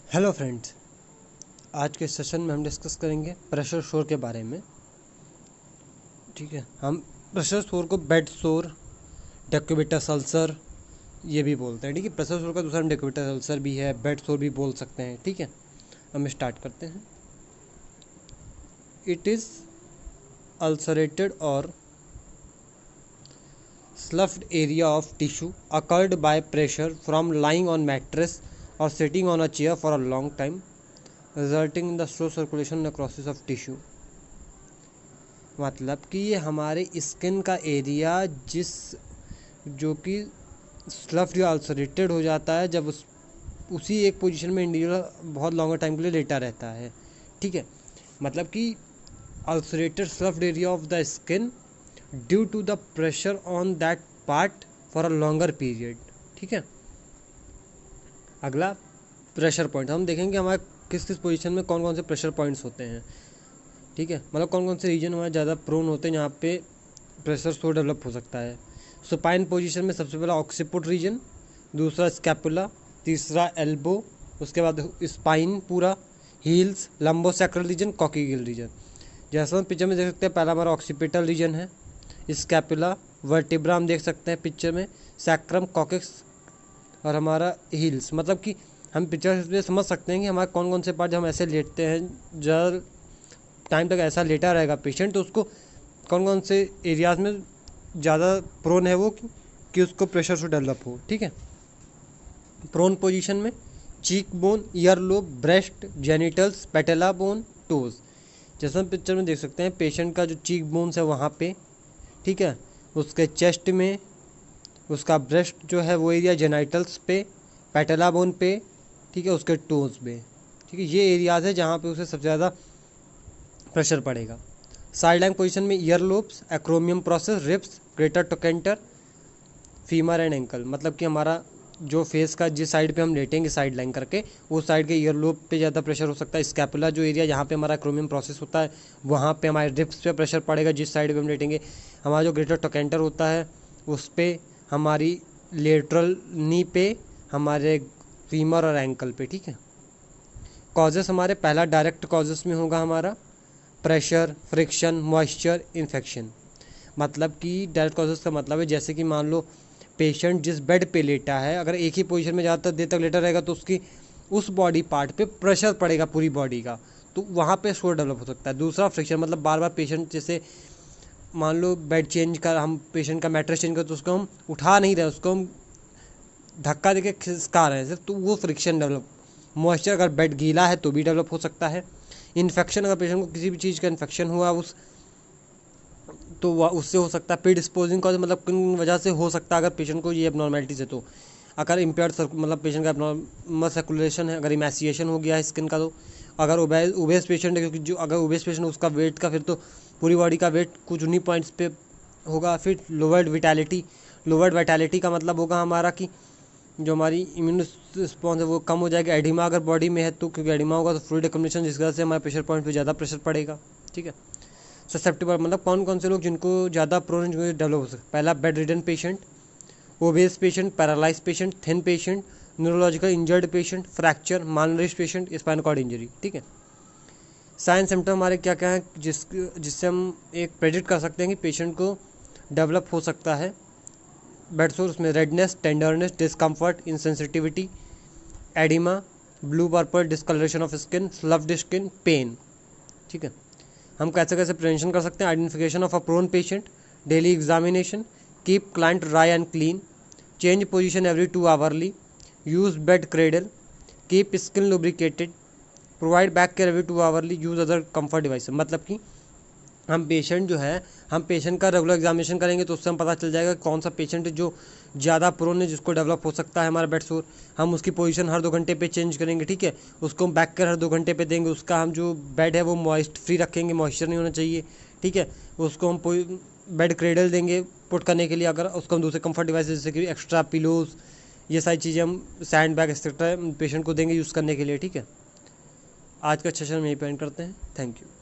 Hello friends, आज के session में हम डिस्कस करेंगे प्रेशर शोर के बारे में। ठीक है, हम प्रेशर शोर को बेड शोर, डेक्यूबिटस अल्सर ये भी बोलते हैं। ठीक है, प्रेशर शोर का दूसरा नाम डेक्यूबिटस अल्सर भी है, बेड शोर भी बोल सकते हैं। ठीक है, हम स्टार्ट करते हैं। इट इज़ अल्सरेटेड और sloughed area of tissue occurred by pressure from lying on mattress और sitting on a chair for a long time resulting in the slow circulation necrosis of tissue. मतलब कि ये हमारे skin का area जो कि स्लफ्ड या अल्सरेटेड हो जाता है जब उसी एक पोजीशन में इंडिविजुअल बहुत लॉन्गर टाइम के लिए लेटा रहता है। ठीक है, मतलब कि ulcerated sloughed area of the skin due to the pressure on that part for a longer period. ठीक है, अगला प्रेशर पॉइंट हम देखेंगे हमारे किस किस पोजीशन में कौन कौन से प्रेशर पॉइंट्स होते हैं। ठीक है, मतलब कौन कौन से रीजन हमारे ज़्यादा प्रोन होते हैं जहाँ पे प्रेशर शोर डेवलप हो सकता है। सुपाइन पोजीशन में सबसे पहला ऑक्सीपुट रीजन, दूसरा स्कैपुला, तीसरा एल्बो, उसके बाद स्पाइन पूरा, heels, lumbosacral reason, coxal reason. जैसा हम पिक्चर में देख सकते हैं, पहला हमारा ऑक्सीपिटल रीजन है, स्कैपुला, वर्टिब्रा हम देख सकते हैं पिक्चर में, सैक्रम, कॉक्सिक्स और हमारा हील्स। मतलब कि हम पिक्चर से समझ सकते हैं कि हमारे कौन कौन से पार्ट जब हम ऐसे लेटते हैं, ज़्यादा टाइम तक ऐसा लेटा रहेगा पेशेंट, तो उसको कौन कौन से एरियाज़ में ज़्यादा प्रोन है वो कि उसको प्रेशर शोर डेवलप हो। ठीक है, प्रोन पोजीशन में cheek bone, ear lobe, breast, genitals, patella bone, toes. जैसा हम पिक्चर में देख सकते हैं, पेशेंट का जो चीक बोन्स है वहाँ पे, ठीक है, उसके चेस्ट में, उसका ब्रेस्ट जो है वो एरिया जेनिटल्स पे, पेटेला बोन पे, ठीक है, उसके टोज पे। ठीक है, ये एरियाज़ है जहाँ पे उसे सबसे ज़्यादा प्रेशर पड़ेगा। साइड लाइन पोजिशन में ear lobes, acromion process, ribs, greater trochanter, femur and ankle. मतलब कि हमारा जो फेस का जिस साइड पे हम लेटेंगे साइड लाइन करके, उस साइड के ईयर लोब पे ज़्यादा प्रेशर हो सकता है। स्कैपुला जो एरिया जहाँ पे हमारा एक्रोमियम प्रोसेस होता है वहाँ पे हमारे रिब्स पे प्रेशर पड़ेगा जिस साइड पे हम लेटेंगे। हमारा जो ग्रेटर टोकेंटर होता है उस पर, हमारी लेटरल नी पे, हमारे फीमर और एंकल पे। ठीक है, कॉजेस हमारे पहला डायरेक्ट कॉजेस में होगा हमारा प्रेशर, फ्रिक्शन, मॉइस्चर, इन्फेक्शन। मतलब कि डायरेक्ट कॉजेस का मतलब है जैसे कि मान लो पेशेंट जिस बेड पे लेटा है, अगर एक ही पोजीशन में ज़्यादातर देर तक लेटा रहेगा तो उसकी उस बॉडी पार्ट पे प्रेशर पड़ेगा पूरी बॉडी का, तो वहाँ पे शोर डेवलप हो सकता है। दूसरा फ्रिक्शन, मतलब बार बार पेशेंट जैसे मान लो बेड चेंज कर, हम पेशेंट का मैट्रेस चेंज कर तो उसको हम उठा नहीं रहे, उसको हम धक्का देके खिसका रहे हैं सिर्फ, तो वो फ्रिक्शन डेवलप। मॉइस्चर, अगर बेड गीला है तो भी डेवलप हो सकता है। इन्फेक्शन, अगर पेशेंट को किसी भी चीज़ का इन्फेक्शन हुआ तो उससे हो सकता है। प्रीडिस्पोजिंग कॉज, मतलब किन वजह से हो सकता है अगर पेशेंट को ये एबनॉर्मेलिटीज है तो, अगर इम्पेयर्ड मतलब पेशेंट का एबनॉर्मल सर्कुलेशन है, अगर इमैसिएशन हो गया है स्किन का, तो अगर ओबेस पेशेंट है, क्योंकि जो अगर ओबेस पेशेंट है उसका वेट का फिर तो पूरी बॉडी का वेट कुछ उन्हीं पॉइंट्स पे होगा। फिर लोवर्ड विटैलिटी का मतलब होगा हमारा कि जो हमारी इम्यून रिस्पॉन्स है वो कम हो जाएगा। एडिमा अगर बॉडी में है तो, क्योंकि एडिमा होगा तो फ्लूइड एक्युमुलेशन, जिस वजह से हमारे प्रेशर पॉइंट पे ज़्यादा प्रेशर पड़ेगा। ठीक है, ससेप्टिबल, मतलब कौन कौन से लोग जिनको ज़्यादा प्रोन डेवलप हो सकता है। पहला bed ridden patient, obese patient, paralyse patient, thin patient, neurological injured patient, fracture, malnourished patient, spinal cord injury. ठीक है, साइन सिम्टम हमारे क्या क्या हैं जिससे हम एक प्रेडिक्ट कर सकते हैं कि पेशेंट को डेवलप हो सकता है बेड सोर। उसमें redness, tenderness, discomfort, insensitivity, oedema, blue purple discolouration of skin, sloughed skin, pain. ठीक है, हम कैसे कैसे प्रिवेंशन कर सकते हैं। Identification of a prone patient, daily examination, keep client dry and clean, change position every 2 hourly, use bed cradle, keep skin lubricated, provide back care every 2 hourly, use other comfort device. मतलब कि हम patient जो है, हम patient का regular examination करेंगे तो उससे हम पता चल जाएगा कौन सा पेशेंट है जो ज़्यादा प्रोन है, जिसको डेवलप हो सकता है हमारा बेड सोर। हम उसकी पोजीशन हर 2 घंटे पे चेंज करेंगे। ठीक है, उसको हम बैक केयर हर 2 घंटे पे देंगे। उसका हम जो बेड है वो मॉइस्ट फ्री रखेंगे, मॉइस्चर नहीं होना चाहिए। ठीक है, उसको हम बेड क्रेडल देंगे पुट करने के लिए, अगर उसको हम दूसरे कंफर्ट डिवाइस जैसे कि एक्स्ट्रा पिलोज, ये सारी चीज़ें हम सैंड बैग एक्सेट्रा पेशेंट को देंगे यूज़ करने के लिए। ठीक है, आज का सेशन में यही पेंड करते हैं। Thank you.